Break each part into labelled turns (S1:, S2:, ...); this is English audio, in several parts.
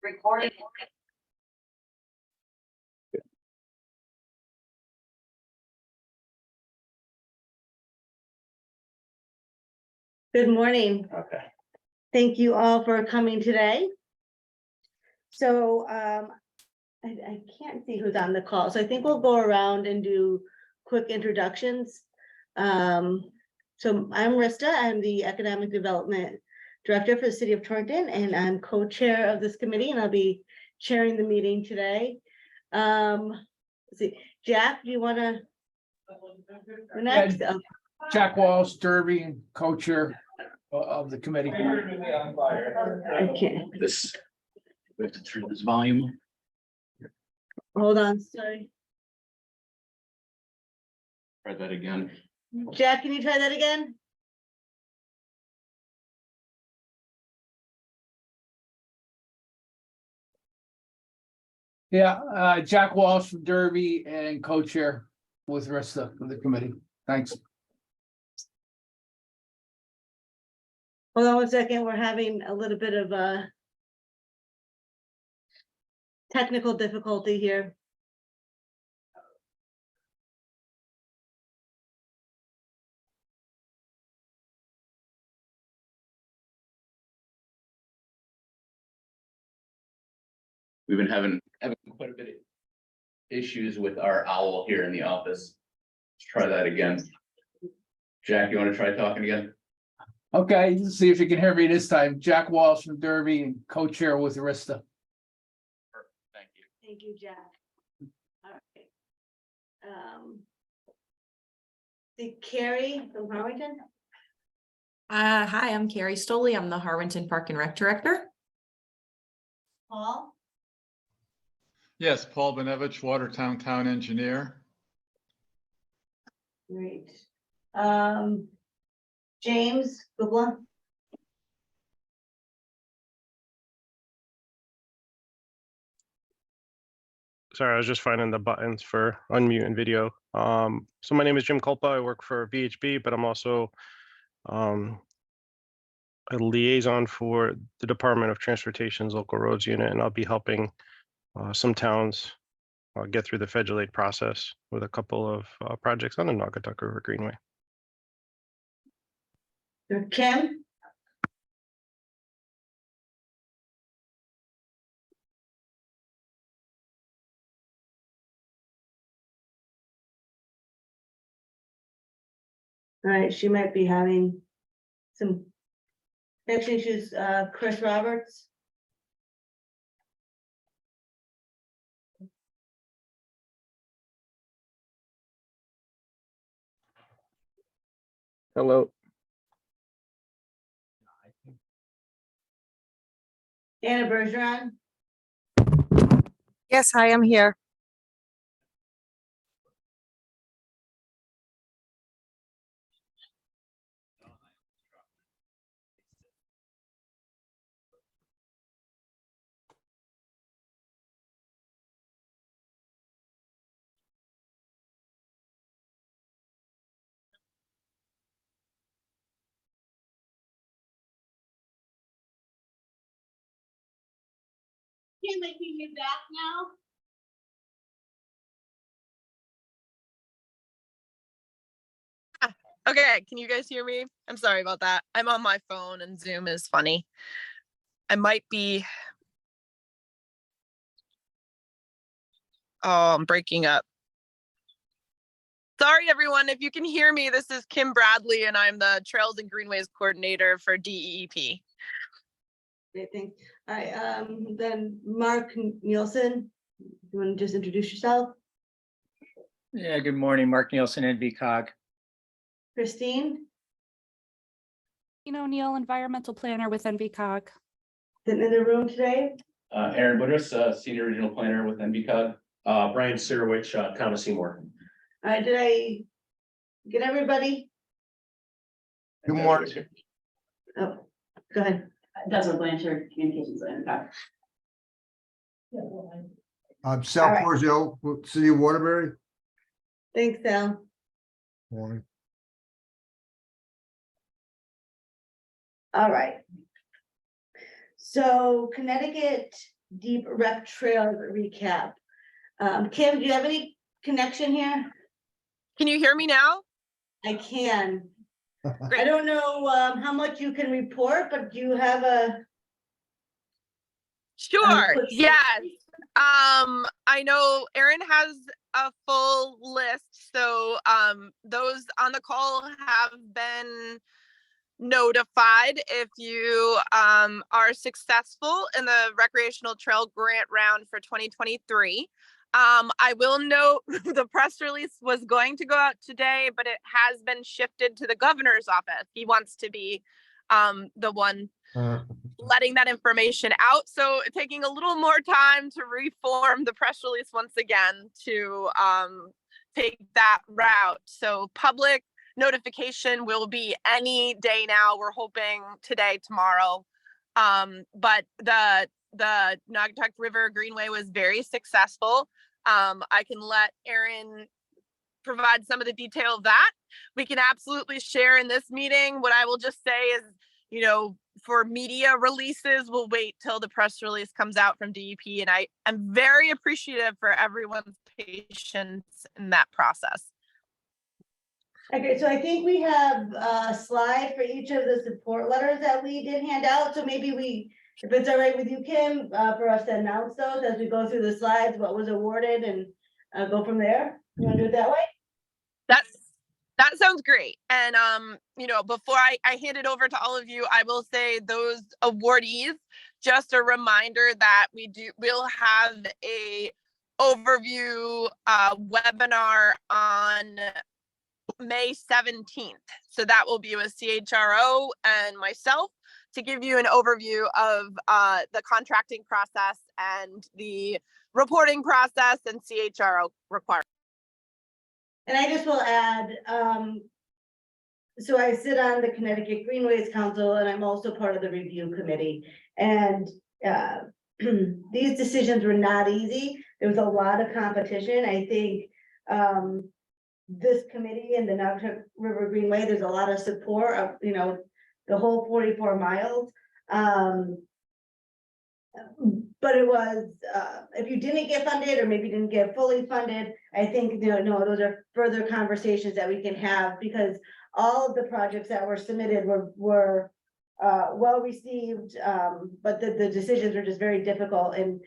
S1: Recording.
S2: Good morning.
S3: Okay.
S2: Thank you all for coming today. So I can't see who's on the call, so I think we'll go around and do quick introductions. So I'm Rista. I'm the Economic Development Director for the City of Torrington, and I'm co-chair of this committee, and I'll be chairing the meeting today. Let's see, Jack, do you want to? Next.
S3: Yeah. Jack Walsh, Derby, and co-chair of the committee.
S2: I can't.
S4: This, we have to turn this volume.
S2: Hold on, sorry.
S4: Try that again.
S2: Jack, can you try that again?
S3: Yeah, Jack Walsh from Derby and co-chair with the rest of the committee. Thanks.
S2: Hold on 1 second, we're having a little bit of a technical difficulty here.
S4: We've been having quite a bit of issues with our owl here in the office. Let's try that again. Jack, you want to try talking again?
S3: Okay, let's see if you can hear me this time. Jack Walsh from Derby and co-chair with Arista.
S4: Perfect, thank you.
S2: Thank you, Jack. All right. The Carrie from Harwinton.
S5: Hi, I'm Carrie Stoley. I'm the Harwinton Park and Rec Director.
S2: Paul.
S6: Yes, Paul Benevich, Watertown Town Engineer.
S2: Great. James Gubla.
S7: Sorry, I was just finding the buttons for unmute and video. So my name is Jim Culpa. I work for VHB, but I'm also a liaison for the Department of Transportation's Local Roads Unit, and I'll be helping some towns get through the federal aid process with a couple of projects on the Naugatuck River Greenway.
S2: Kim. All right, she might be having some connection issues. Chris Roberts.
S7: Hello.
S2: Anna Bergeron.
S8: Yes, hi, I'm here.
S2: Kim, I see you back now.
S8: Okay, can you guys hear me? I'm sorry about that. I'm on my phone and Zoom is funny. I might be. Oh, I'm breaking up. Sorry, everyone. If you can hear me, this is Kim Bradley, and I'm the Trails and Greenways Coordinator for DEEP.
S2: Great, thanks. All right, then Mark Nielsen, you want to just introduce yourself?
S9: Yeah, good morning, Mark Nielsen, nvcog.
S2: Christine,
S10: O'Neill, environmental planner with nvcog.
S2: sitting in the room today.
S4: Aaron Woodruss, Senior Regional Planner with nvcog.
S11: Brian Sirowich, Town of Seymour.
S2: All right, did I get everybody?
S3: Good morning.
S2: Oh, go ahead.
S1: Desmond Blanchard, Communications and Impact.
S12: Sal
S2: All right.
S12: Porzio, City of Waterbury.
S2: Thanks, Sal.
S12: Morning.
S2: All right. So Connecticut deep rec trail recap. Kim, do you have any connection here?
S8: Can you hear me now?
S2: I can. I
S8: Great.
S2: don't know how much you can report, but do you have a?
S8: Sure,
S2: quick
S8: yes. I know Erin has a full list, so those on the call have been notified if you are successful in the recreational trail grant round for 2023. I will note the press release was going to go out today, but it has been shifted to the governor's office. He wants to be the one letting that information out. So taking a little more time to reform the press release once again to take that route. So public notification will be any day now. We're hoping today, tomorrow. But the Naugatuck River Greenway was very successful. I can let Erin provide some of the detail of that. We can absolutely share in this meeting. What I will just say is, you know, for media releases, we'll wait till the press release comes out from DEP. And I am very appreciative for everyone's patience in that process.
S2: Okay, so I think we have a slide for each of the support letters that we did hand out. So maybe we, if it's all right with you, Kim, for us to announce those as we go through the slides, what was awarded, and go from there. You want to do it that way?
S8: That sounds great. And you know, before I hand it over to all of you, I will say those awardees, just a reminder that we'll have a overview webinar on May 17th. So that will be with CHRO and myself to give you an overview of the contracting process and the reporting process and CHRO requirements.
S2: And I just will add, so I sit on the Connecticut Greenways Council, and I'm also part of the review committee. And these decisions were not easy. There was a lot of competition. I think this committee and the Naugatuck River Greenway, there's a lot of support of, you know, the whole 44 miles. But it was, if you didn't get funded or maybe didn't get fully funded, I think, you know, those are further conversations that we can have, because all of the projects that were submitted were well received, but the decisions were just very difficult. And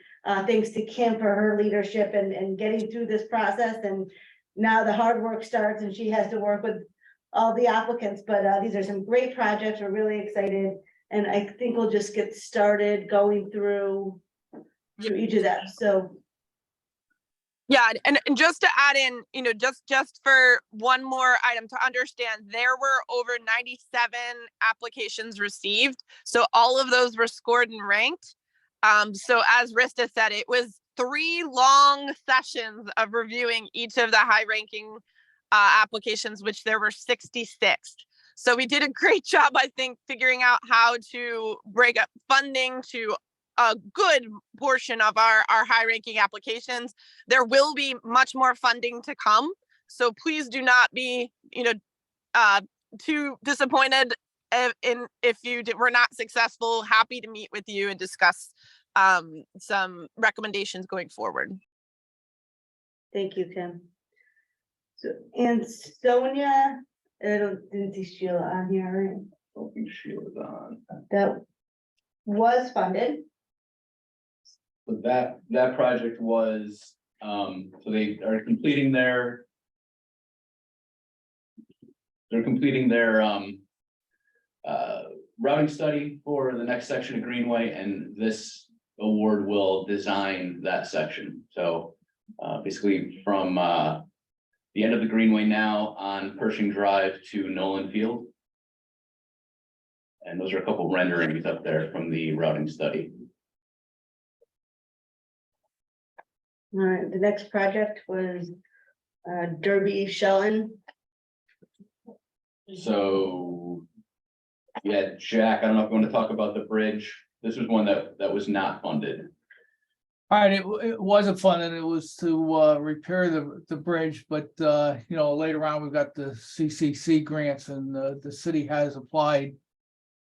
S2: thanks to Kim for her leadership and getting through this process. And now the hard work starts and she has to work with all the applicants. But these are some great projects. We're really excited. And I think we'll just get started going through each of them. So.
S8: Yeah, and just to add in, you know, just for one more item to understand, there were over 97 applications received. So all of those were scored and ranked. So as Rista said, it was 3 long sessions of reviewing each of the high ranking applications, which there were 66. So we did a great job, I think, figuring out how to break up funding to a good portion of our high ranking applications. There will be much more funding to come. So please do not be, you know, too disappointed if you were not successful. Happy to meet with you and discuss some recommendations going forward.
S2: Thank you, Kim. So, and Sonia, I didn't see Sheila on here.
S4: I think Sheila's on.
S2: That was funded.
S4: But that project was, so they are completing their routing study for the next section of Greenway, and this award will design that section. So basically from the end of the Greenway now on Pershing Drive to Nolan Field. And those are a couple renderings up there from the routing study.
S2: All right, the next project was Derby Shellen.
S4: So, yeah, Jack, I don't know if you want to talk about the bridge. This was one that was not funded.
S3: All right, it wasn't fun, and it was to repair the bridge, but you know, later on we got the CCC grants, and the city has applied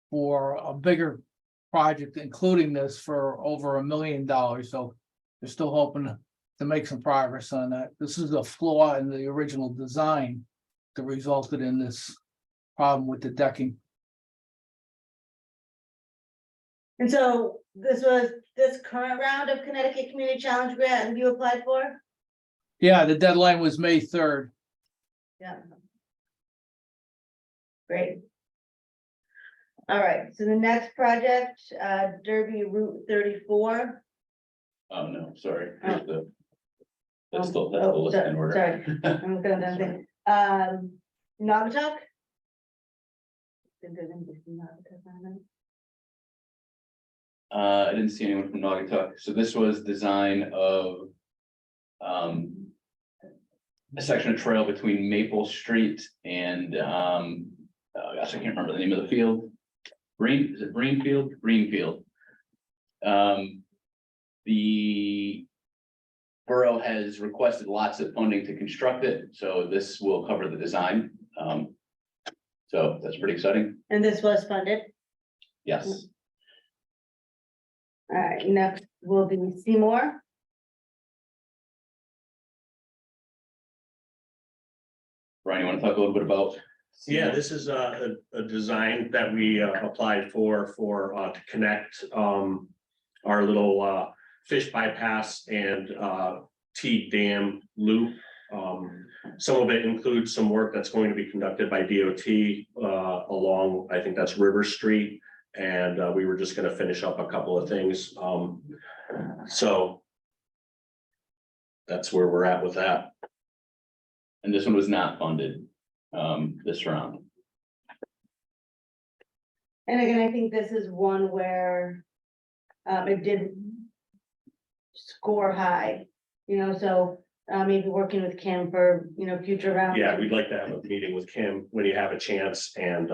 S3: for a bigger project, including this, for over $1 million, so they're still hoping to make some progress on that. This is a flaw in the original design that resulted in this problem with the decking.
S2: And so this was this current round of Connecticut Community Challenge grant you applied for?
S3: Yeah, the deadline was May 3rd.
S2: Yeah. Great. All right, so the next project, Derby Route 34.
S4: Oh, no, sorry.
S2: Oh.
S4: Here's the- That's the
S2: Oh,
S4: list in order.
S2: sorry. I'm looking at that thing. Naugatuck?
S4: I didn't see anyone from Naugatuck, so this was design of a section of trail between Maple Street and gosh, I can't remember the name of the field. Is it Greenfield? Greenfield. The borough has requested lots of funding to construct it, so this will cover the design. So that's pretty exciting.
S2: And this was funded.
S4: Yes.
S2: All right, next will be Seymour.
S4: Brian, you want to talk a little bit about?
S11: Yeah, this is a design that we applied for to connect our little fish bypass and T dam loop. Some of it includes some work that's going to be conducted by DOT along, I think that's River Street. And we were just gonna finish up a couple of things. So that's where we're at with that.
S4: And this one was not funded this round.
S2: And again, I think this is one where it did score high, so maybe working with Kim for, future rounds.
S11: Yeah, we'd like to have a meeting with Kim when you have a chance, and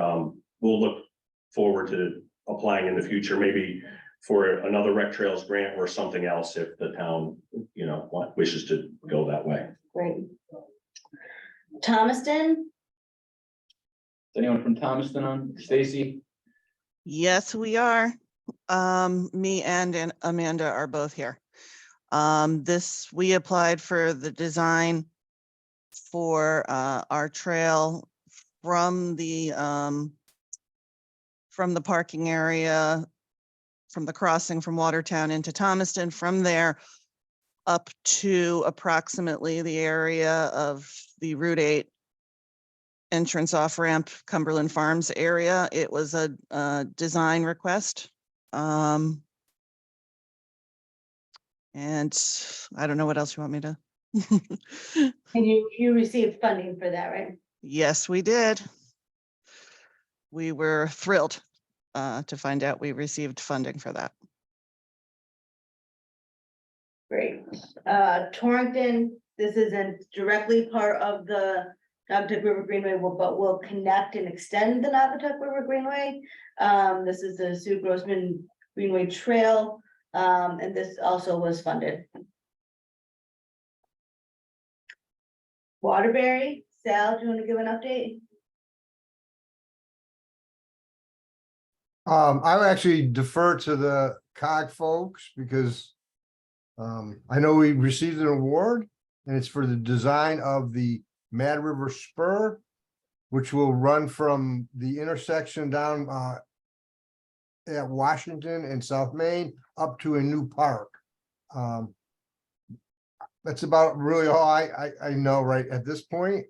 S11: we'll look forward to applying in the future, maybe for another rec trails grant or something else if the town, wishes to go that way.
S2: Great. Thomaston?
S4: Is anyone from Thomaston on? Stacy?
S13: Yes, we are. Me and Amanda are both here. We applied for the design for our trail from the parking area, from the crossing from Watertown into Thomaston, from there up to approximately the area of the Route 8 entrance off ramp, Cumberland Farms area. It was a design request. And I don't know what else you want me to.
S2: And you received funding for that, right?
S13: Yes, we did. We were thrilled to find out we received funding for that.
S2: Great. Torrington, this isn't directly part of the Naugatuck River Greenway, but will connect and extend the Naugatuck River Greenway. This is the Sue Grossman Greenway Trail, and this also was funded. Waterbury, Sal, do you want to give an update?
S12: I would actually defer to the COG folks because I know we received an award and it's for the design of the Mad River Spur, which will run from the intersection down at Washington and South Main up to a new park. That's about really all I know right at this point.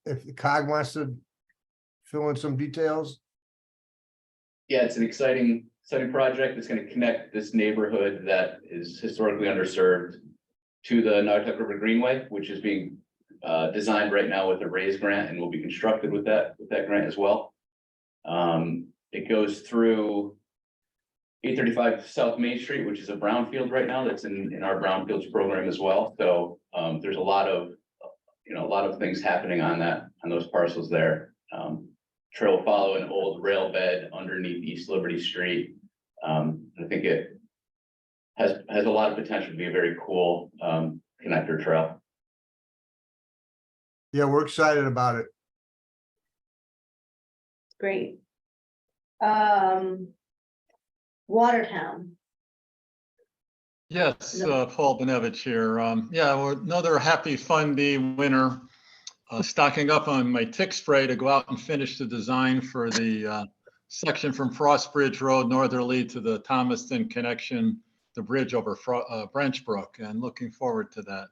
S12: If the COG wants to fill in some details.
S4: Yeah, it's an exciting project. It's going to connect this neighborhood that is historically underserved to the Naugatuck River Greenway, which is being designed right now with a RAISE grant and will be constructed with that grant as well. It goes through 835 South Main Street, which is a brownfield right now. That's in our brownfields program as well. So there's a lot of things happening on those parcels there. Trail follow an old rail bed underneath East Liberty Street. I think it has a lot of potential to be a very cool connector trail.
S12: Yeah, we're excited about it.
S2: Great. Watertown.
S6: Yes,
S2: No.
S6: Paul Benevich here. Yeah, well, another happy, fun day winter. Stocking up on my tick spray to go out and finish the design for the section from Frost Bridge Road northerly to the Thomaston connection, the bridge over Branch Brook, and looking forward to that.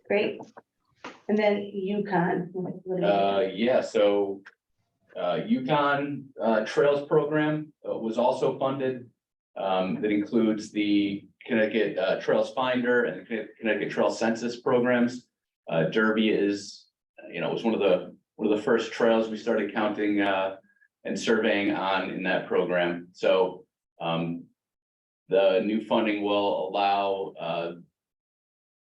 S2: Great. And then Yukon.
S4: Yeah, so Yukon Trails Program was also funded. That includes the Connecticut Trails Finder and the Connecticut Trail Census programs. Derby is, was one of the first trails we started counting and surveying on in that program. So the new funding will allow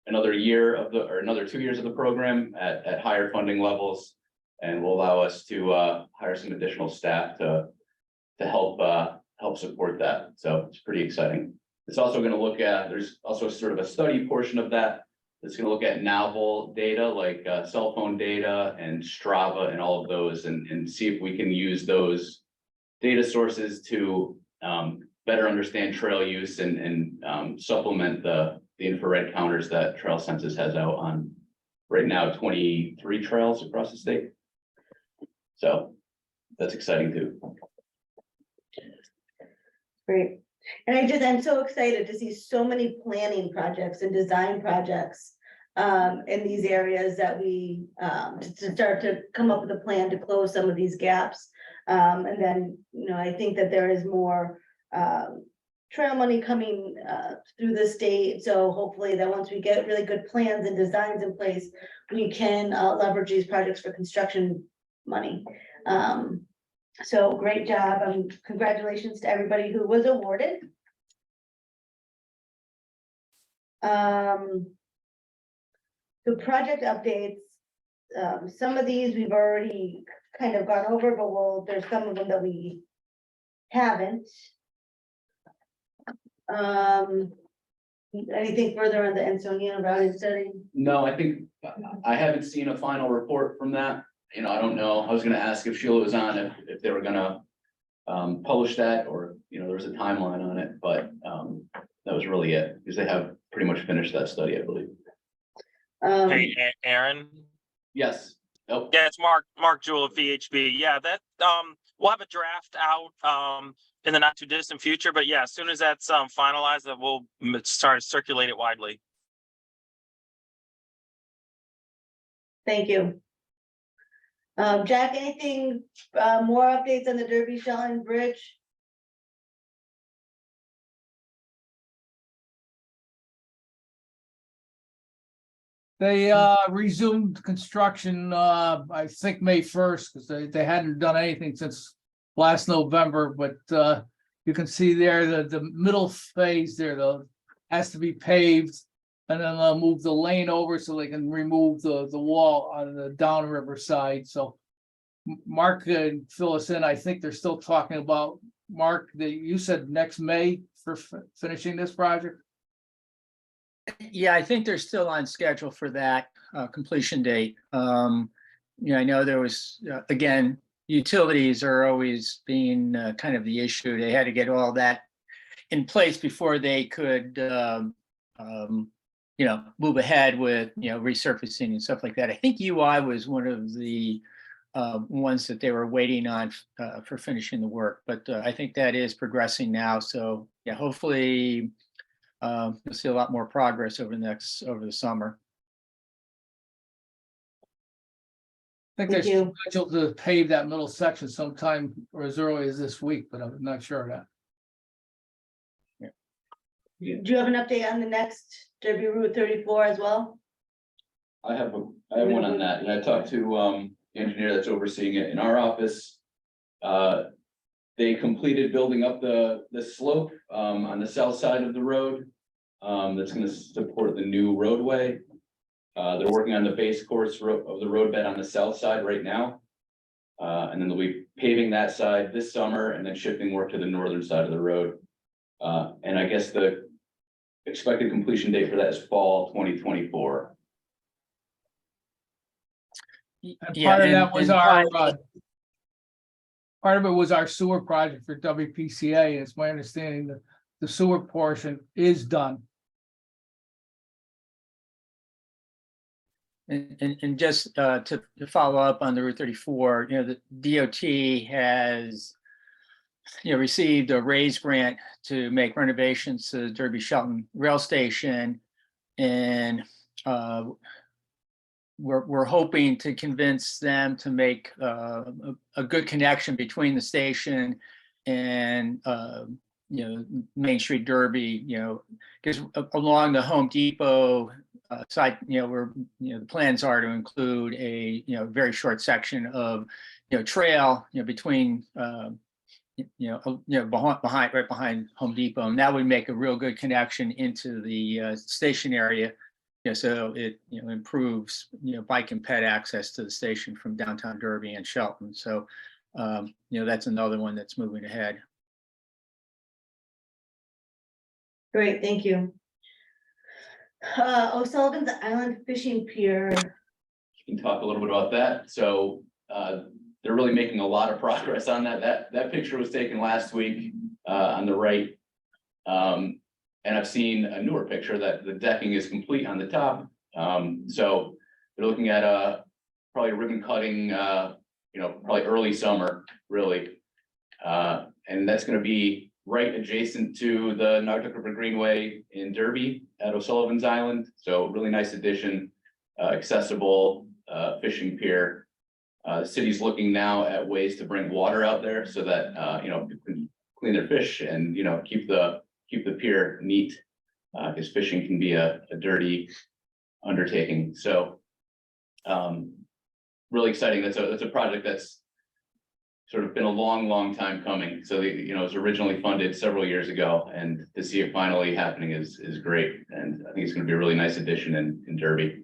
S4: another 2 years of the program at higher funding levels, and will allow us to hire some additional staff to help support that. So it's pretty exciting. It's also going to look at, there's also sort of a study portion of that that's going to look at novel data like cell phone data and Strava and all of those, and see if we can use those data sources to better understand trail use and supplement the infrared counters that Trail Census has out on right now, 23 trails across the state. So that's exciting too.
S2: Great. And I'm so excited to see so many planning projects and design projects in these areas that we to start to come up with a plan to close some of these gaps. And then, I think that there is more trail money coming through the state. So hopefully that once we get really good plans and designs in place, we can leverage these projects for construction money. So great job, and congratulations to everybody who was awarded. The project updates, some of these we've already kind of gone over, but there's some of them that we haven't. Anything further on the Ansonia routing study?
S4: No, I think I haven't seen a final report from that. I don't know. I was gonna ask if Sheila was on, if they were gonna publish that, or, there was a timeline on it, but that was really it, because they have pretty much finished that study, I believe.
S14: Hey, Aaron.
S4: Yes. Oh,
S14: Yeah, it's Mark Jewell of VHB. Yeah, that we'll have a draft out in the not too distant future. But yeah, as soon as that's finalized, that we'll start to circulate it widely.
S2: Thank you. Jack, anything more updates on the Derby Shelling Bridge?
S3: They resumed construction, I think May 1st, because they hadn't done anything since last November, but you can see there the middle phase there has to be paved, and then they'll move the lane over so they can remove the wall on the downriver side. So Mark could fill us in. I think they're still talking about, Mark, you said next May for finishing this project?
S9: Yeah, I think they're still on schedule for that completion date. I know there was, again, utilities are always being kind of the issue. They had to get all that in place before they could, move ahead with, resurfacing and stuff like that. I think UI was one of the ones that they were waiting on for finishing the work, but I think that is progressing now. So yeah, hopefully you'll see a lot more progress over the summer.
S3: I think they're scheduled to pave that middle section sometime or as early as this week, but I'm not sure of that.
S2: Do you have an update on the next Derby Route 34 as well?
S4: I have one on that, and I talked to the engineer that's overseeing it in our office. They completed building up the slope on the south side of the road that's going to support the new roadway. They're working on the base course of the roadbed on the south side right now. And then they'll be paving that side this summer and then shifting work to the northern side of the road. And I guess the expected completion date for that is fall 2024.
S3: And part of that was part of it was our sewer project for WPCA. It's my understanding that the sewer portion is done.
S9: And just to follow up on the Route 34, the DOT has, received a raise grant to make renovations to the Derby Shelton Rail Station. And we're hoping to convince them to make a good connection between the station and Main Street Derby, because along the Home Depot side, where the plans are to include a very short section of trail between behind right behind Home Depot, and that would make a real good connection into the station area. So it improves bike and ped access to the station from downtown Derby and Shelton. So that's another one that's moving ahead.
S2: Great, thank you. O'Sullivan's Island Fishing Pier.
S4: Can talk a little bit about that. So they're really making a lot of progress on that. That picture was taken last week on the right. And I've seen a newer picture that the decking is complete on the top. So they're looking at probably ribbon cutting, probably early summer, really. And that's going to be right adjacent to the Naugatuck River Greenway in Derby at O'Sullivan's Island. So really nice addition, accessible fishing pier. The city's looking now at ways to bring water out there so that people can clean their fish and keep the pier neat, because fishing can be a dirty undertaking. So really exciting. That's a project that's sort of been a long time coming. So it was originally funded several years ago, and to see it finally happening is great. And I think it's going to be a really nice addition in Derby.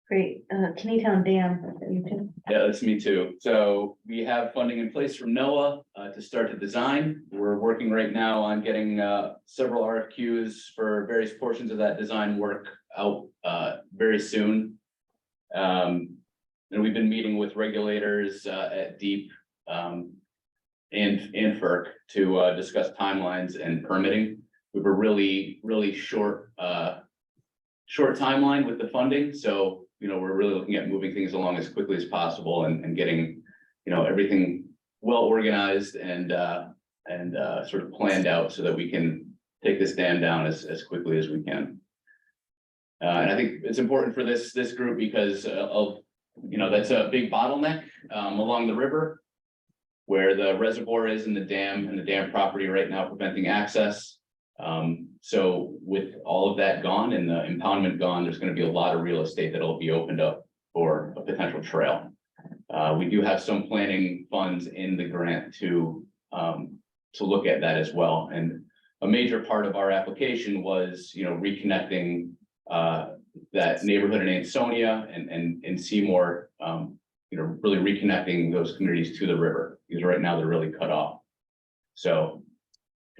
S2: Great, Kennytown Dam. You can-
S4: Yeah, that's me too. So we have funding in place from NOAA to start the design. We're working right now on getting several RFQs for various portions of that design work out very soon. And we've been meeting with regulators at DEEP and FERC to discuss timelines and permitting. We have a really short timeline with the funding. So, we're really looking at moving things along as quickly as possible and getting, everything well organized and sort of planned out so that we can take this dam down as quickly as we can. And I think it's important for this group because of that's a big bottleneck along the river where the reservoir is in the dam property right now preventing access. So with all of that gone and the impoundment gone, there's going to be a lot of real estate that'll be opened up for a potential trail. We do have some planning funds in the grant to look at that as well. And a major part of our application was, reconnecting that neighborhood in Ansonia and Seymour, really reconnecting those communities to the river, because right now they're really cut off. So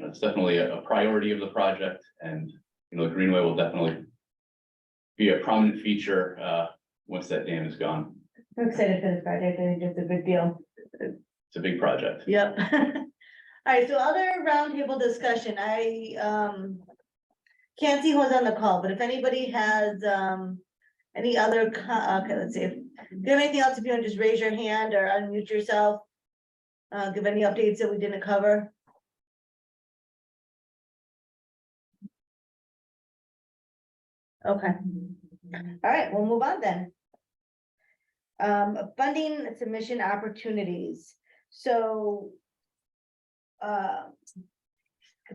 S4: it's definitely a priority of the project, and the Greenway will definitely be a prominent feature once that dam is gone.
S2: I'm excited for this project. I think it's a big deal.
S4: It's a big project.
S2: Yep. All right, so other roundtable discussion. I can't see who's on the call, but if anybody has any other, okay, let's see. If you have anything else, if you want to just raise your hand or unmute yourself. Give any updates that we didn't cover. Okay. All right, we'll move on then. Funding submission opportunities. So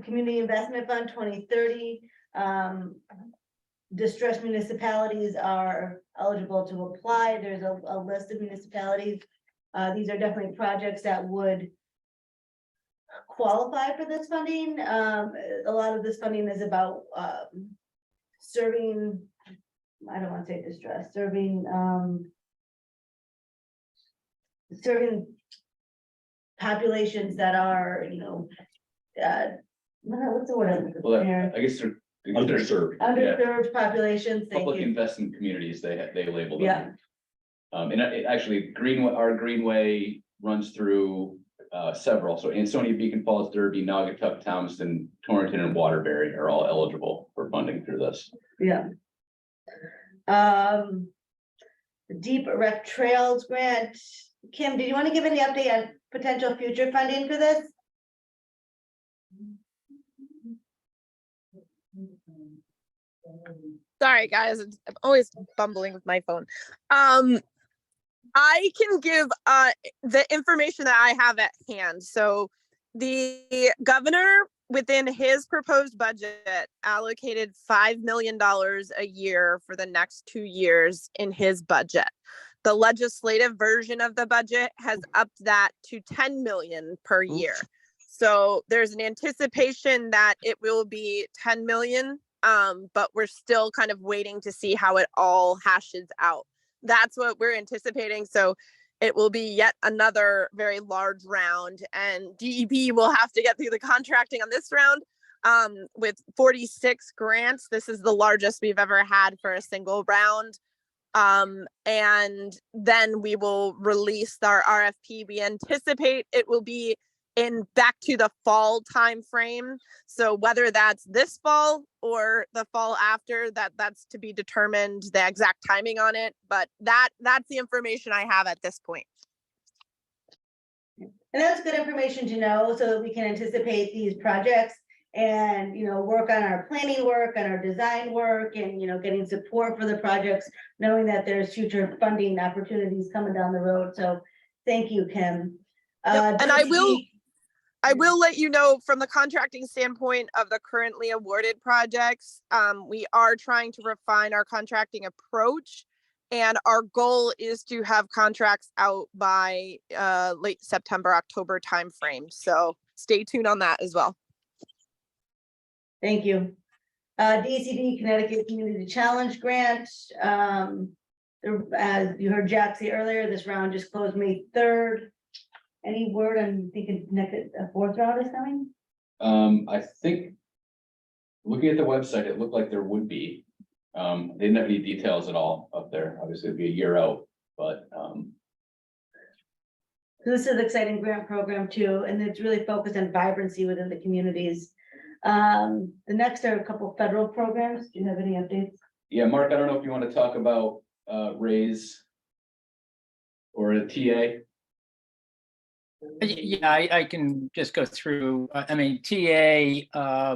S2: Community Investment Fund 2030, distressed municipalities are eligible to apply. There's a list of municipalities. These are definitely projects that would qualify for this funding. A lot of this funding is about serving, I don't want to say distress, serving populations that are, what's the word I'm looking
S4: Well,
S2: for?
S4: I guess they're
S11: Underserved.
S2: Underserved populations, thank
S4: Public
S2: you.
S4: investment communities, they label them.
S2: Yeah.
S4: And actually, our Greenway runs through several. So Ansonia, Beacon Falls, Derby, Naugatuck, Thomaston, Torrington, and Waterbury are all eligible for funding through this.
S2: Yeah. The Deep Rec Trails Grant. Kim, do you want to give any update on potential future funding for this?
S8: Sorry, guys, I'm always bumbling with my phone. I can give the information that I have at hand. So the governor, within his proposed budget, allocated $5 million a year for the next 2 years in his budget. The legislative version of the budget has upped that to 10 million per year. So there's an anticipation that it will be 10 million, but we're still kind of waiting to see how it all hashes out. That's what we're anticipating. So it will be yet another very large round, and DEP will have to get through the contracting on this round. With 46 grants, this is the largest we've ever had for a single round. And then we will release our RFP. We anticipate it will be in back to the fall time frame. So whether that's this fall or the fall after, that's to be determined, the exact timing on it. But that's the information I have at this point.
S2: And that's good information to know so that we can anticipate these projects and, you know, work on our planning work and our design work and, you know, getting support for the projects, knowing that there's future funding opportunities coming down the road. So thank you, Kim.
S8: Yep. And I will let you know from the contracting standpoint of the currently awarded projects, we are trying to refine our contracting approach, and our goal is to have contracts out by late September, October timeframe. So stay tuned on that as well.
S2: Thank you. DCD Connecticut Community Challenge Grant. As you heard Jack say earlier, this round just closed May 3rd. Any word on thinking connected a fourth round is coming?
S4: I think looking at the website, it looked like there would be. They didn't have any details at all up there. Obviously, it'd be a year out, but
S2: This is an exciting grant program too, and it's really focused on vibrancy within the communities. The next are a couple federal programs. Do you have any updates?
S4: yeah, Mark, I don't know if you want to talk about raise or a TA.
S9: Yeah, I can just go through, I mean, TA,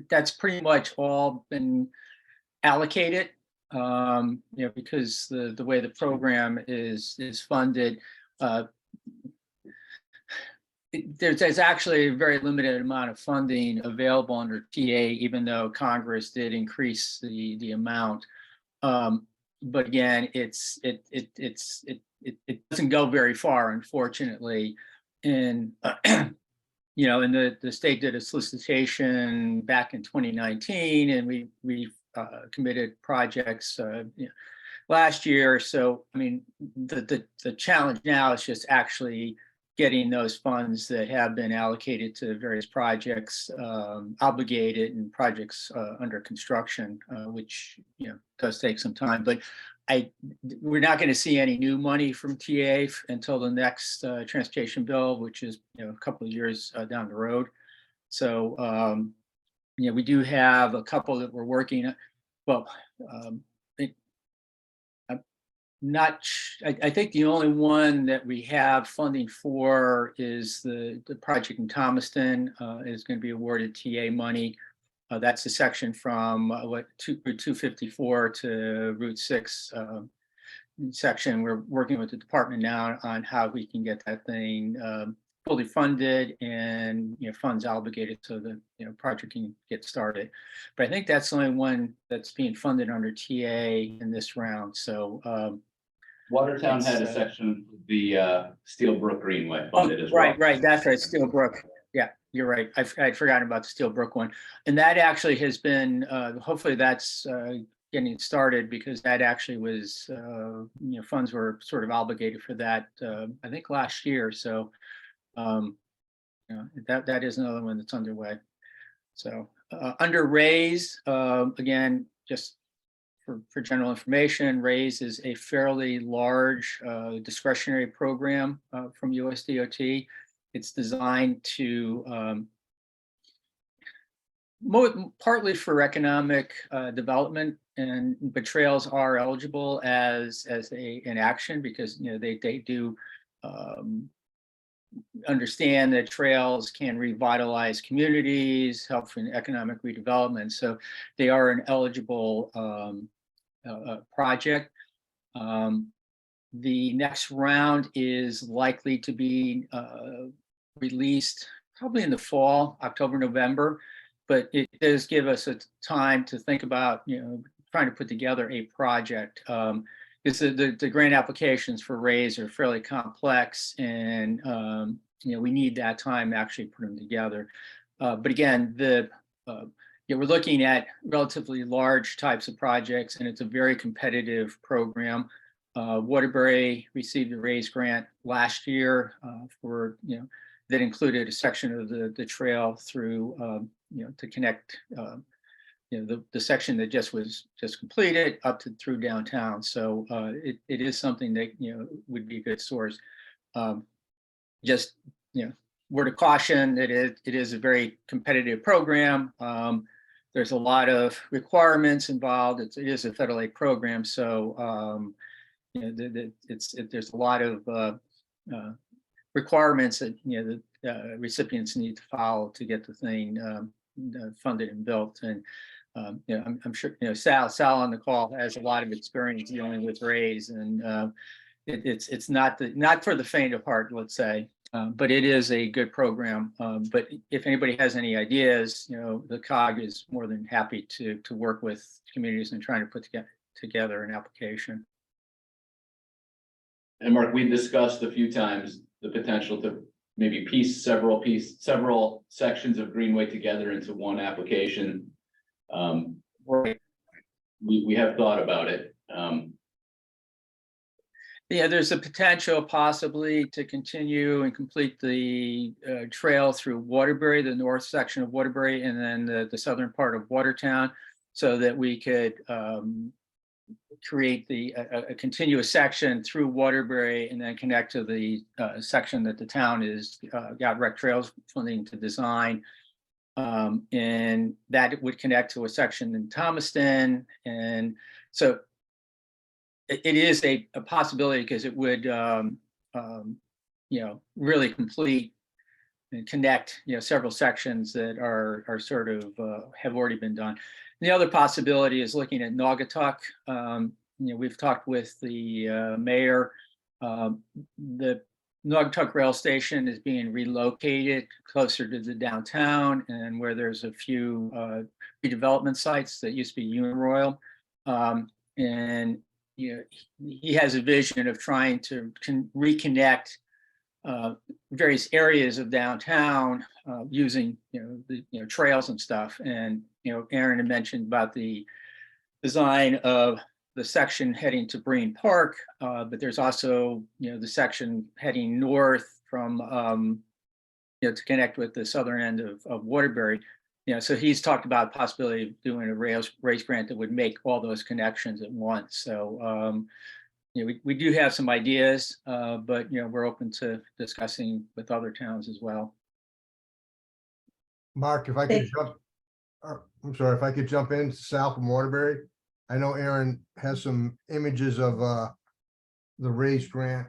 S9: that's pretty much all been allocated, you know, because the way the program is funded, there's actually a very limited amount of funding available under TA, even though Congress did increase the amount. But again, it doesn't go very far, unfortunately. And you know, and the state did a solicitation back in 2019, and we committed projects you know, last year. So I mean, the challenge now is just actually getting those funds that have been allocated to various projects obligated and projects under construction, which, you know, does take some time. But we're not going to see any new money from TA until the next transportation bill, which is, you know, a couple of years down the road. So you know, we do have a couple that we're working. Well, I think the only one that we have funding for is the project in Thomaston is going to be awarded TA money. That's the section from Route 254 to Route 6 section. We're working with the department now on how we can get that thing fully funded and, you know, funds obligated so that, you know, project can get started. But I think that's the only one that's being funded under TA in this round. So
S4: Watertown had a section, the Steel Brook Greenway funded as well.
S9: Right, that's right, Steel Brook. Yeah, you're right. I'd forgotten about the Steel Brook one. And that actually has been, hopefully that's getting started, because that actually was, you know, funds were sort of obligated for that, I think last year. So, you know, that is another one that's underway. So under raise, again, just for general information, RAISE is a fairly large discretionary program from USDOT. It's designed to partly for economic development, but trails are eligible as an action because they do understand that trails can revitalize communities, help in economic redevelopment. So they are an eligible project. The next round is likely to be released probably in the fall, October, November, but it does give us a time to think about, trying to put together a project. Because the grant applications for RAISE are fairly complex, and we need that time to actually put them together. But again, we're looking at relatively large types of projects, and it's a very competitive program. Waterbury received a RAISE grant last year for that included a section of the trail through to connect the section that was just completed up through downtown. So it is something that would be a good source. Just word of caution that it is a very competitive program. There's a lot of requirements involved. It is a federal aid program, so there's a lot of requirements that the recipients need to follow to get the thing funded and built. And I'm sure Sal on the call has a lot of experience dealing with RAISE, and it's not for the faint of heart, let's say, but it is a good program. But if anybody has any ideas, the COG is more than happy to work with communities and trying to put together an application.
S4: And Mark, we discussed a few times the potential to maybe piece several sections of Greenway together into one application. We have thought about it.
S9: Yeah, there's a potential possibly to continue and complete the trail through Waterbury, the north section of Waterbury, and then the southern part of Watertown, so that we could create a continuous section through Waterbury and then connect to the section that the town is got rec trails funding to design. And that would connect to a section in Thomaston. And so it is a possibility, because it would really complete and connect several sections that are sort of have already been done. The other possibility is looking at Naugatuck. We've talked with the mayor. The Naugatuck rail station is being relocated closer to the downtown, and where there's a few redevelopment sites that used to be Uniroyal. And he has a vision of trying to reconnect various areas of downtown using the trails and stuff. And Aaron had mentioned about the design of the section heading to Breen Park, but there's also the section heading north from to connect with the southern end of Waterbury. So he's talked about the possibility of doing a race grant that would make all those connections at once. So we do have some ideas, but we're open to discussing with other towns as well.
S12: Mark, if I could I'm sorry, if I could jump in south of Waterbury. I know Aaron has some images of the RAISE grant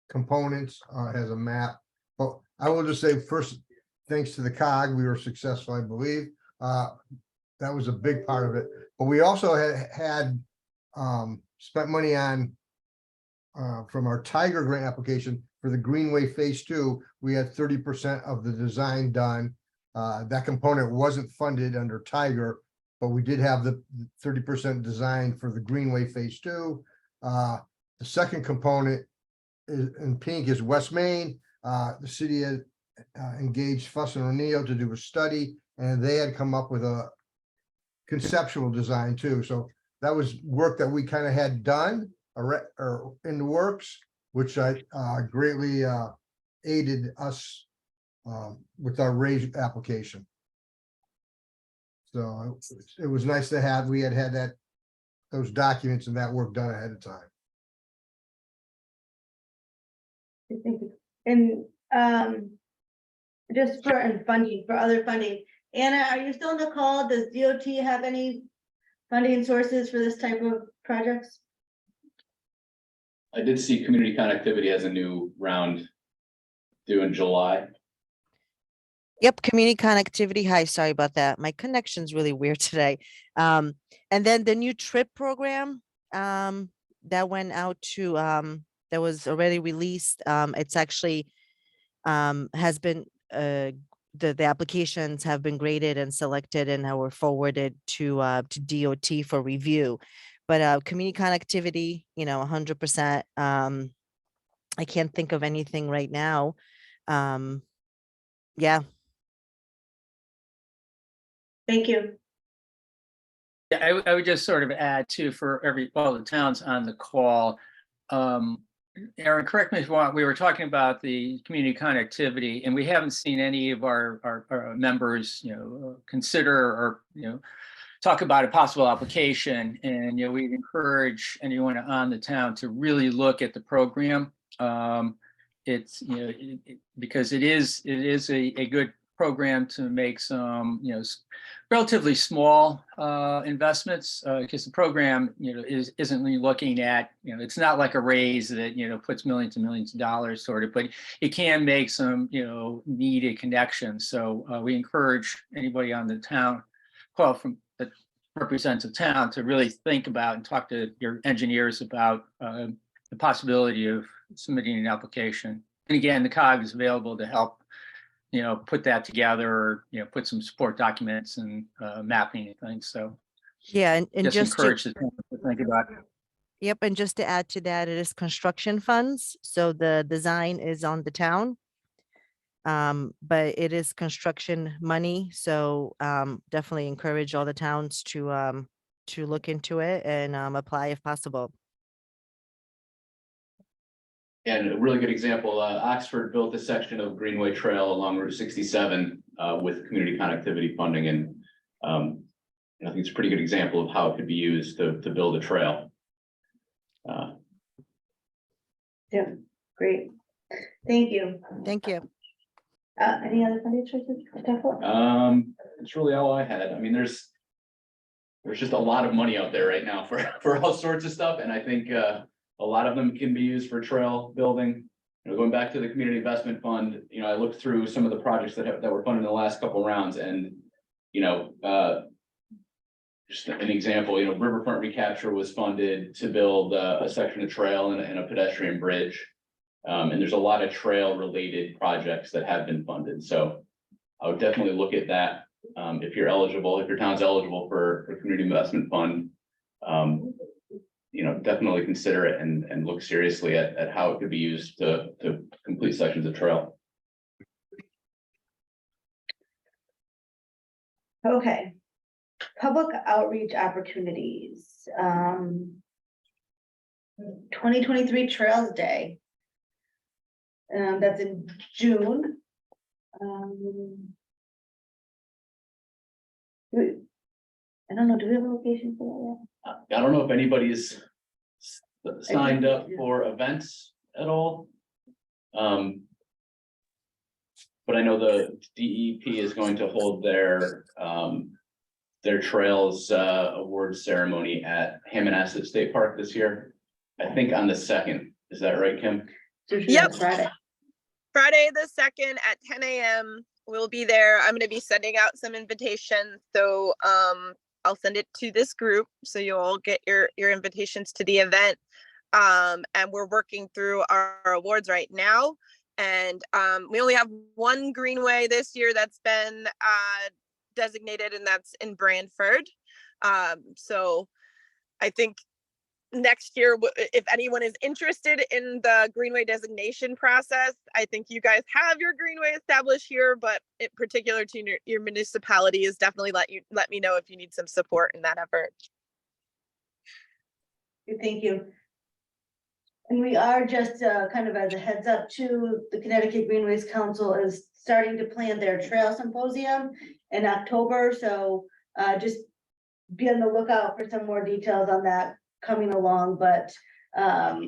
S12: components, has a map. But I will just say first, thanks to the COG, we were successful, I believe. That was a big part of it. But we also had spent money on from our Tiger grant application for the Greenway Phase 2. We had 30% of the design done. That component wasn't funded under Tiger, but we did have the 30% design for the Greenway Phase 2. The second component in pink is West Main. The city had engaged Fuss and O'Neill to do a study, and they had come up with a conceptual design too. So that was work that we kind of had done or in the works, which I greatly aided us with our RAISE application. So it was nice to have, we had that, those documents and that work done ahead of time.
S2: And just for funding, for other funding, Anna, are you still on the call? Does DOT have any funding sources for this type of projects?
S4: I did see community connectivity has a new round due in July.
S15: Yep, community connectivity. Hi, sorry about that. My connection's really weird today. And then the new trip program that went out to that was already released. It's actually has been the applications have been graded and selected and now were forwarded to DOT for review. But community connectivity, 100%. I can't think of anything right now. Yeah.
S2: Thank you.
S9: Yeah, I would just sort of add too, for all the towns on the call. Aaron, correct me if I'm wrong, we were talking about the community connectivity, and we haven't seen any of our members, consider or, talk about a possible application. And, we'd encourage anyone on the town to really look at the program. It's, because it is a good program to make some, relatively small investments, because the program, isn't really looking at, it's not like a raise that, puts millions and millions of dollars sort of, but it can make some, needed connections. So we encourage anybody on the town call from that represents a town to really think about and talk to your engineers about the possibility of submitting an application. And again, the COG is available to help, put that together, or, put some support documents and mapping and things. So
S15: Yeah, and just
S9: encourage the town to think about it.
S15: Yep, and just to add to that, it is construction funds, so the design is on the town. But it is construction money, so definitely encourage all the towns to look into it and apply if possible.
S4: And a really good example, Oxford built a section of Greenway Trail along Route 67 with community connectivity funding. And I think it's a pretty good example of how it could be used to build a trail.
S2: Yeah, great. Thank you.
S15: Thank you.
S2: Any other funding choices to talk about?
S4: It's really all I had. I mean, there's just a lot of money out there right now for all sorts of stuff. And I think a lot of them can be used for trail building. Going back to the community investment fund, I looked through some of the projects that were funded in the last couple of rounds, and just an example, riverfront recapture was funded to build a section of trail and a pedestrian bridge. And there's a lot of trail related projects that have been funded. So I would definitely look at that. If you're eligible, if your town's eligible for community investment fund, definitely consider it and look seriously at how it could be used to complete sections of trail.
S2: Okay. Public outreach opportunities. 2023 Trails Day. That's in June. I don't know, do we have a location for that yet?
S4: I don't know if anybody's signed up for events at all. But I know the DEP is going to hold their trails award ceremony at Hammonasset State Park this year. I think on the 2nd. Is that right, Kim?
S8: Yep.
S2: Friday.
S8: Friday the 2nd at 10 a.m. We'll be there. I'm going to be sending out some invitations. So I'll send it to this group so you'll all get your invitations to the event. And we're working through our awards right now. And we only have one greenway this year that's been designated, and that's in Brantford. So I think next year, if anyone is interested in the greenway designation process, I think you guys have your greenway established here, but in particular to your municipality is definitely let me know if you need some support in that effort.
S2: Thank you. And we are just kind of as a heads up to the Connecticut Greenways Council is starting to plan their trail symposium in October. So just be on the lookout for some more details on that coming along, but I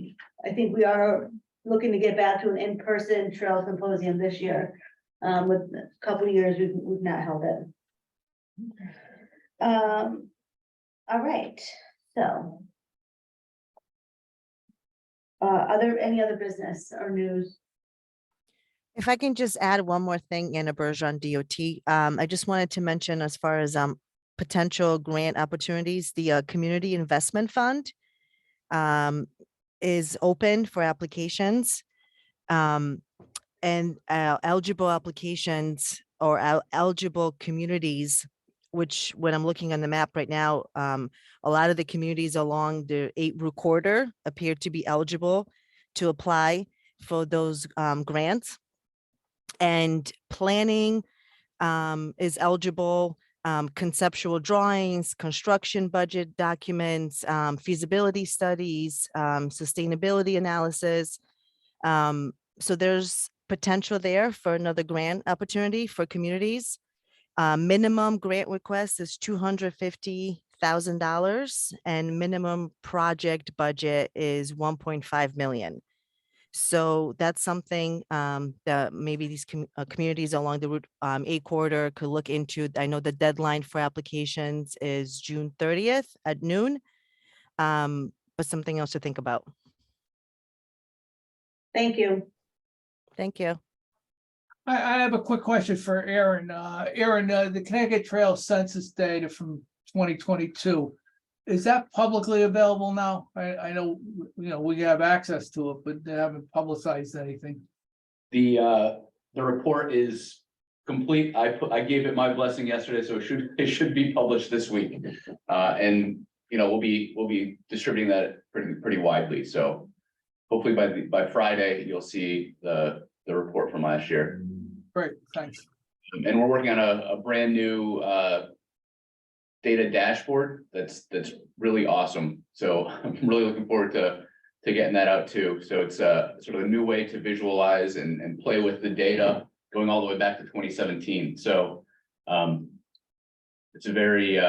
S2: think we are looking to get back to an in-person trail symposium this year. With a couple of years, we've not held it. All right, so. Are there any other business or news?
S15: If I can just add one more thing, Anna Bergeron, DOT. I just wanted to mention as far as potential grant opportunities, the Community Investment Fund is open for applications. And eligible applications or eligible communities, which when I'm looking on the map right now, a lot of the communities along the 8-route corridor appear to be eligible to apply for those grants. And planning is eligible, conceptual drawings, construction budget documents, feasibility studies, sustainability analysis. So there's potential there for another grant opportunity for communities. Minimum grant request is $250,000 and minimum project budget is 1.5 million. So that's something that maybe these communities along the Route 8 corridor could look into. I know the deadline for applications is June 30th at noon, but something else to think about.
S2: Thank you.
S15: Thank you.
S3: I have a quick question for Aaron. Aaron, the Connecticut Trail Census data from 2022, is that publicly available now? I know, we have access to it, but they haven't publicized anything.
S4: The report is complete. I gave it my blessing yesterday, so it should be published this week. And we'll be distributing that pretty widely. So hopefully by Friday, you'll see the report from last year.
S3: Great, thanks.
S4: And we're working on a brand new data dashboard that's really awesome. So I'm really looking forward to getting that out too. So it's sort of a new way to visualize and play with the data going all the way back to 2017. So it's a very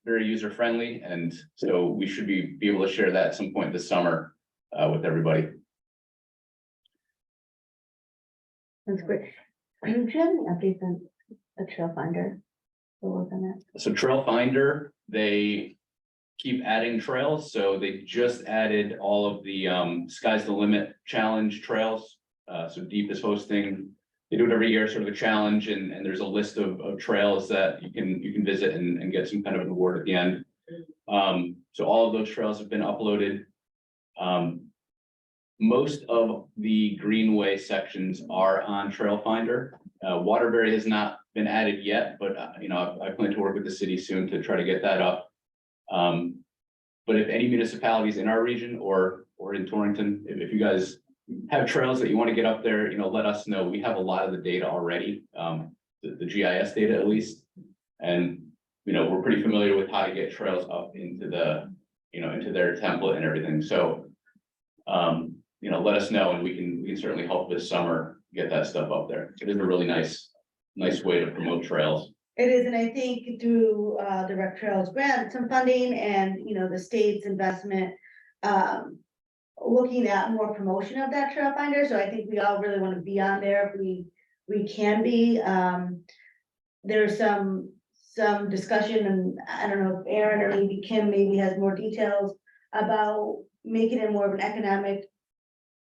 S4: user friendly, and so we should be able to share that at some point this summer with everybody.
S2: That's great. Do you have any updates on the Trail Finder? We'll work on that.
S4: So Trail Finder, they keep adding trails. So they just added all of the Sky's the Limit challenge trails. So Deep is hosting, they do it every year, sort of a challenge, and there's a list of trails that you can visit and get some kind of an award at the end. So all of those trails have been uploaded. Most of the Greenway sections are on Trail Finder. Waterbury has not been added yet, but I plan to work with the city soon to try to get that up. But if any municipalities in our region or in Torrington, if you guys have trails that you want to get up there, let us know. We have a lot of the data already, the GIS data at least, and we're pretty familiar with how to get trails up into the into their template and everything. So let us know, and we can certainly help this summer get that stuff up there. It is a really nice way to promote trails.
S2: It is, and I think through the Rec Trails grant, some funding and, the state's investment, looking at more promotion of that Trail Finder. So I think we all really want to be on there if we can be. There's some discussion, and I don't know if Aaron or maybe Kim maybe has more details about making it more of an economic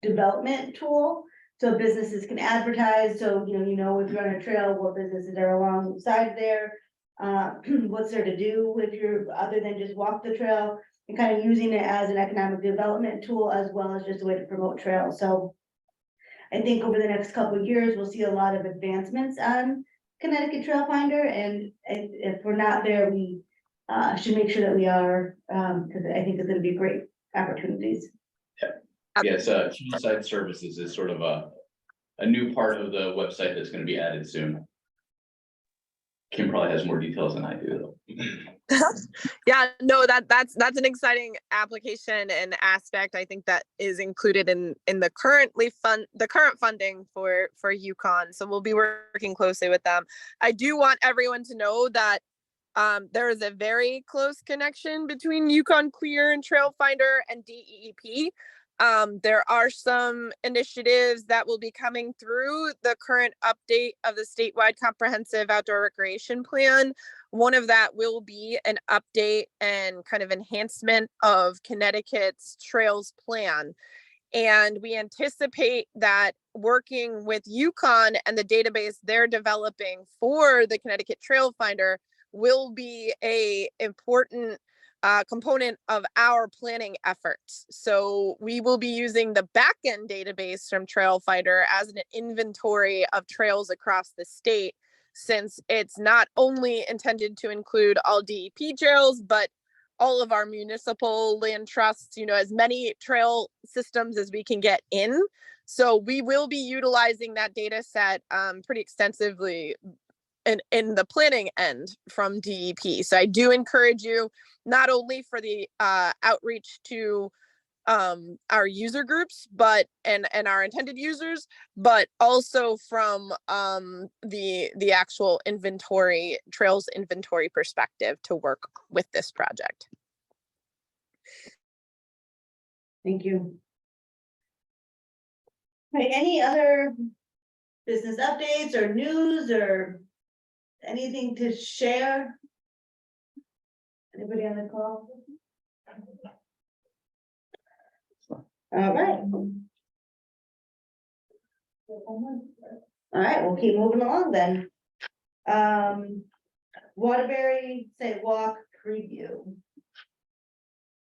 S2: development tool. So businesses can advertise, so if you're on a trail, what businesses are alongside there, what's there to do if you're other than just walk the trail, and kind of using it as an economic development tool as well as just a way to promote trails. So I think over the next couple of years, we'll see a lot of advancements on Connecticut Trail Finder, and if we're not there, we should make sure that we are, because I think it's going to be great opportunities.
S4: Yes, side services is sort of a new part of the website that's going to be added soon. Kim probably has more details than I do, though.
S8: Yeah, no, that's an exciting application and aspect. I think that is included in the current funding for Yukon. So we'll be working closely with them. I do want everyone to know that There is a very close connection between Yukon Clear and Trail Finder and DEEP. There are some initiatives that will be coming through the current update of the statewide comprehensive outdoor recreation plan. One of that will be an update and kind of enhancement of Connecticut's trails plan. And we anticipate that working with Yukon and the database they're developing for the Connecticut Trail Finder will be a important component of our planning efforts. So we will be using the backend database from Trail Finder as an inventory of trails across the state, since it's not only intended to include all DEP trails, but all of our municipal land trusts, you know, as many trail systems as we can get in. So we will be utilizing that data set pretty extensively in the planning end from DEP. So I do encourage you, not only for the outreach to our user groups, but and our intended users, but also from the actual inventory, trails inventory perspective to work with this project.
S2: Thank you. Right, any other business updates or news or anything to share? Anybody on the call? All right. All right, we'll keep moving along then. Waterbury sidewalk preview.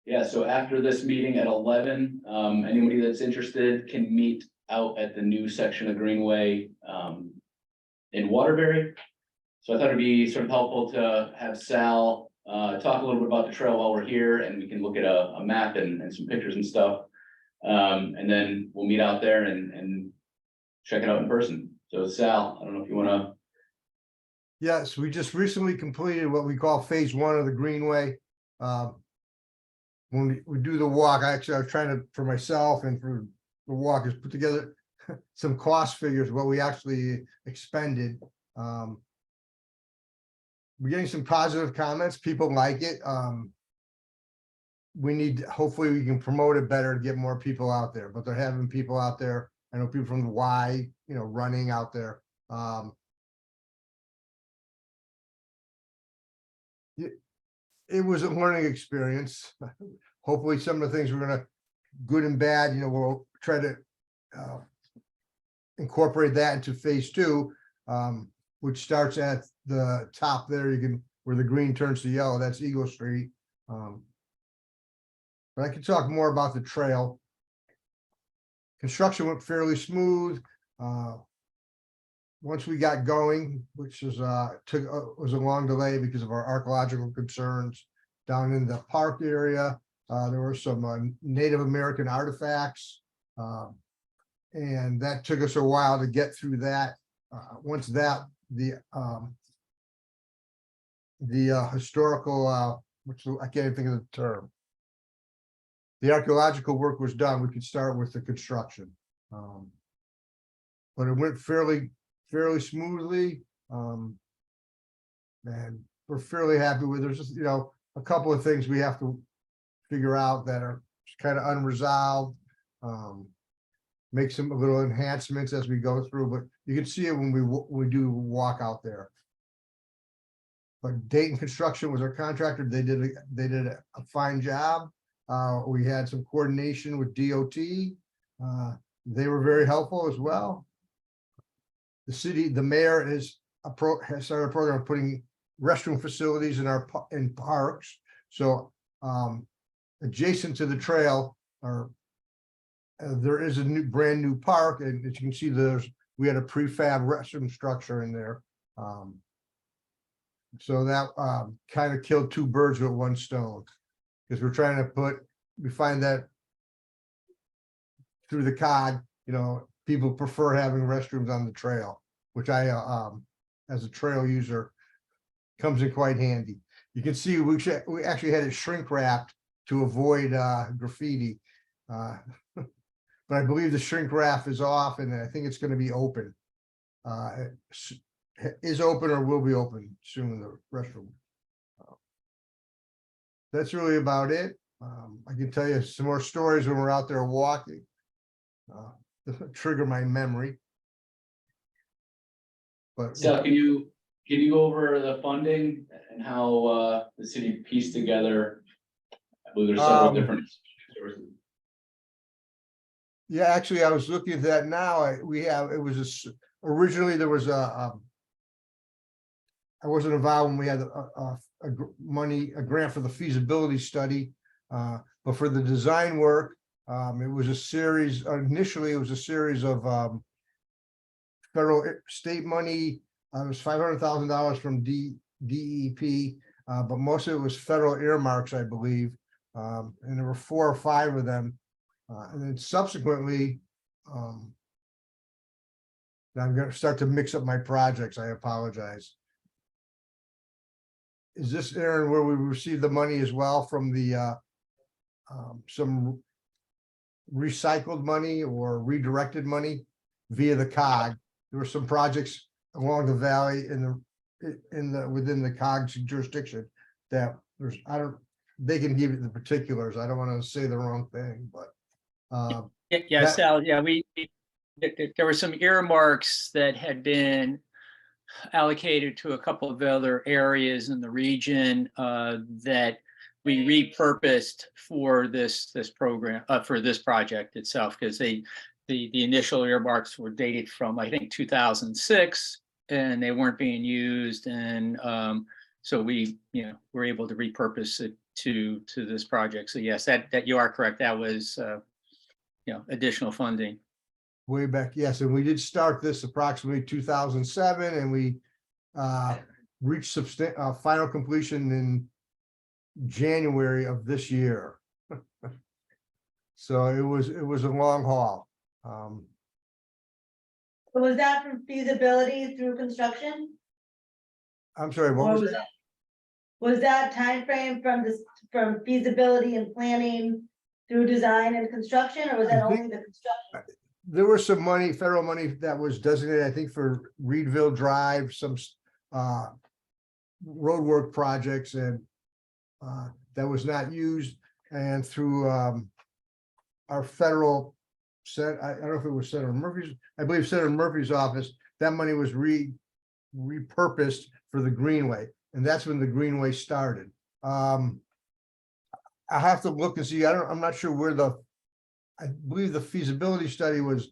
S4: Yeah, so after this meeting at 11, anybody that's interested can meet out at the new section of Greenway in Waterbury. So I thought it'd be sort of helpful to have Sal talk a little bit about the trail while we're here, and we can look at a map and some pictures and stuff. And then we'll meet out there and check it out in person. So Sal, I don't know if you want to.
S12: Yes, we just recently completed what we call phase 1 of the Greenway. When we do the walk, I was trying to, for myself and for the walkers, put together some cost figures, what we actually expended. We're getting some positive comments. People like it. We need, hopefully we can promote it better to get more people out there, but they're having people out there. I know people from the Y, you know, running out there. It was a learning experience. Hopefully some of the things we're gonna, good and bad, you know, we'll try to incorporate that into phase 2, which starts at the top there. You can, where the green turns to yellow, that's Eagle Street. But I can talk more about the trail. Construction went fairly smooth. Once we got going, which was was a long delay because of our archaeological concerns down in the park area. There were some Native American artifacts, and that took us a while to get through that. Once that the historical, which I can't even think of the term, the archaeological work was done, we could start with the construction. But it went fairly smoothly, and we're fairly happy with. There's just, you know, a couple of things we have to figure out that are kind of unresolved. Make some little enhancements as we go through, but you can see it when we do walk out there. But Dayton Construction was our contractor. They did a fine job. We had some coordination with DOT. They were very helpful as well. The city, the mayor has started a program of putting restroom facilities in parks. So adjacent to the trail there is a brand new park, and as you can see, we had a prefab restroom structure in there. So that kind of killed 2 birds with 1 stone, because we're trying to we find that through the COG, you know, people prefer having restrooms on the trail, which I, as a trail user, comes in quite handy. You can see we actually had it shrink wrapped to avoid graffiti. But I believe the shrink wrap is off, and I think it's going to be open. Is open or will be open soon, the restroom. that's really about it. I can tell you some more stories when we're out there walking. To trigger my memory. But
S4: So can you go over the funding and how the city pieced together? I believe there's several different sources.
S12: yeah, actually, I was looking at that now. Originally there was I wasn't involved when we had a grant for the feasibility study. But for the design work, it was a series, initially it was a series of federal state money. It was $500,000 from DEP, but most of it was federal earmarks, I believe. And there were 4 or 5 of them. And then subsequently, now I'm going to start to mix up my projects. I apologize. Is this, Aaron, where we received the money as well from the some recycled money or redirected money via the COG? There were some projects along the valley within the COG's jurisdiction that they can give you the particulars. I don't want to say the wrong thing, but
S9: Yeah, Sal, yeah, there were some earmarks that had been allocated to a couple of other areas in the region that we repurposed for this program, for this project itself, because the initial earmarks were dated from, I think, 2006, and they weren't being used, and so we, were able to repurpose it to this project. So yes, that you are correct. That was additional funding.
S12: Way back, yes, and we did start this approximately 2007, and we reached final completion in January of this year. So it was a long haul.
S2: Was that from feasibility through construction?
S12: I'm sorry, what was that?
S2: Was that timeframe from feasibility and planning through design and construction, or was that only the construction?
S12: There was some money, federal money that was designated, I think, for Reedville Drive, some roadwork projects, and that was not used. And through our federal I don't know if it was Senator Murphy's, I believe Senator Murphy's office, that money was repurposed for the Greenway, and that's when the Greenway started. I have to look and see. I'm not sure where I believe the feasibility study was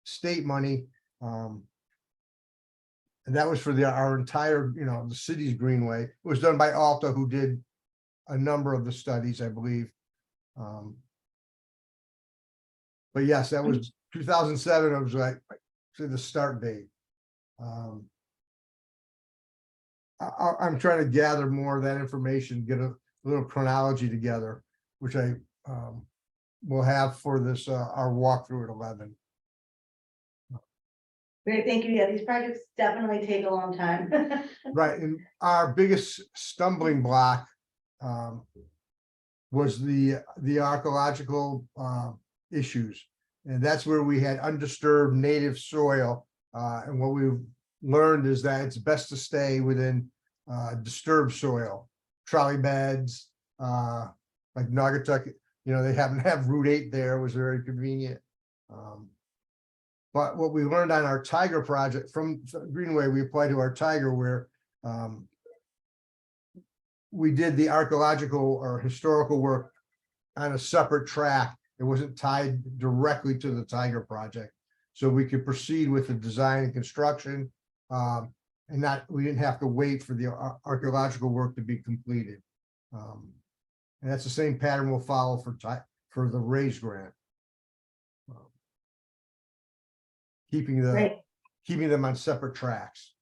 S12: state money, and that was for our entire, the city's Greenway. It was done by Alta, who did a number of the studies, I believe. But yes, that was 2007. It was like the start date. I'm trying to gather more of that information, get a little chronology together, which I will have for this our walkthrough at 11.
S2: Great, thank you. Yeah, these projects definitely take a long time.
S12: Right, and our biggest stumbling block was the archaeological issues, and that's where we had undisturbed native soil, and what we've learned is that it's best to stay within disturbed soil, trolley beds, like Naugatuck. They happen to have Route 8 there, was very convenient. But what we learned on our Tiger project from Greenway, we applied to our Tiger, where we did the archaeological or historical work on a separate track. It wasn't tied directly to the Tiger project. So we could proceed with the design and construction, and we didn't have to wait for the archaeological work to be completed. And that's the same pattern we'll follow for the RAISE grant. Keeping them on separate tracks.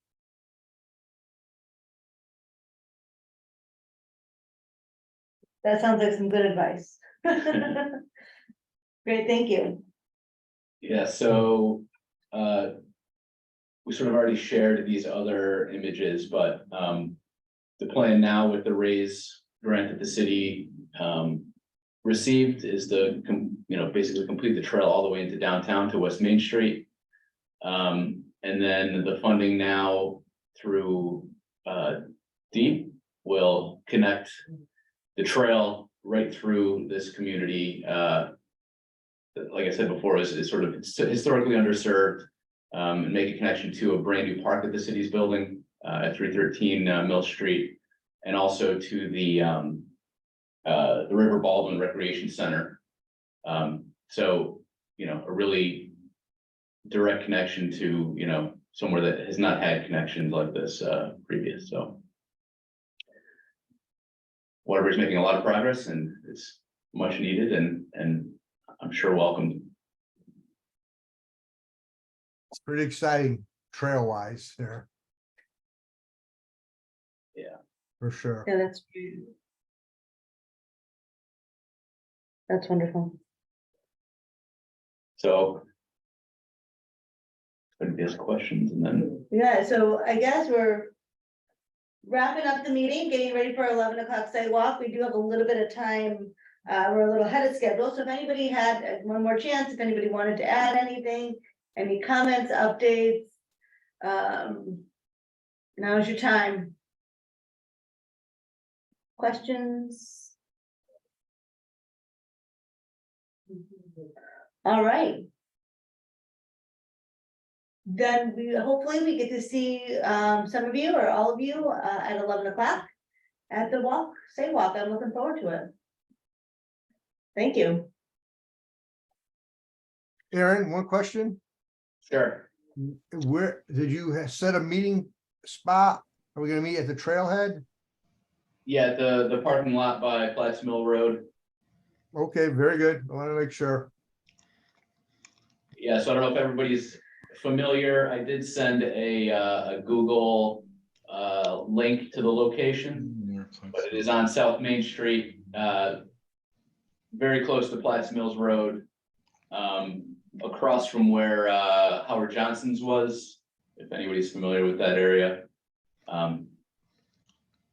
S2: That sounds like some good advice. Great, thank you.
S4: Yeah, so we sort of already shared these other images, but the plan now with the RAISE grant that the city received is to basically complete the trail all the way into downtown to West Main Street. And then the funding now through DEEP will connect trail right through this community, like I said before, is sort of historically underserved, and make a connection to a brand new park that the city's building at 313 Mill Street, and also to the River Baldwin Recreation Center. So, you know, a really direct connection to, you know, somewhere that has not had connections like this previous. So Waterbury's making a lot of progress, and it's much needed, and I'm sure welcomed.
S12: It's pretty exciting trail wise there.
S4: Yeah.
S12: For sure.
S2: Yeah, that's wonderful.
S4: So there's questions, and then
S2: Yeah, so I guess we're wrapping up the meeting, getting ready for 11 o'clock sidewalk. We do have a little bit of time. We're a little ahead of schedule, so if anybody had one more chance, if anybody wanted to add anything, any comments, updates, now's your time. Questions? All right. Then hopefully we get to see some of you or all of you at 11 o'clock at the sidewalk. I'm looking forward to it. Thank you.
S12: Aaron, one question.
S4: sure.
S12: Where did you set a meeting spot? Are we gonna meet at the trailhead?
S4: Yeah, the parking lot by Platts Mill Road.
S12: Okay, very good. I want to make sure.
S4: Yeah, so I don't know if everybody's familiar. I did send a Google link to the location, but it is on South Main Street, very close to Platts Mills Road, across from where Howard Johnson's was, if anybody's familiar with that area.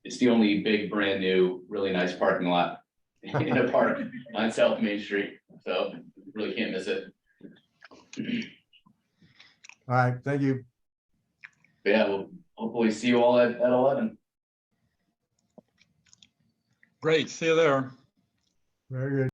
S4: It's the only big, brand new, really nice parking lot in a park on South Main Street, so really can't miss it.
S12: All right, thank you.
S4: But yeah, we'll hopefully see you all at 11.
S6: Great, see you there.
S12: Very good.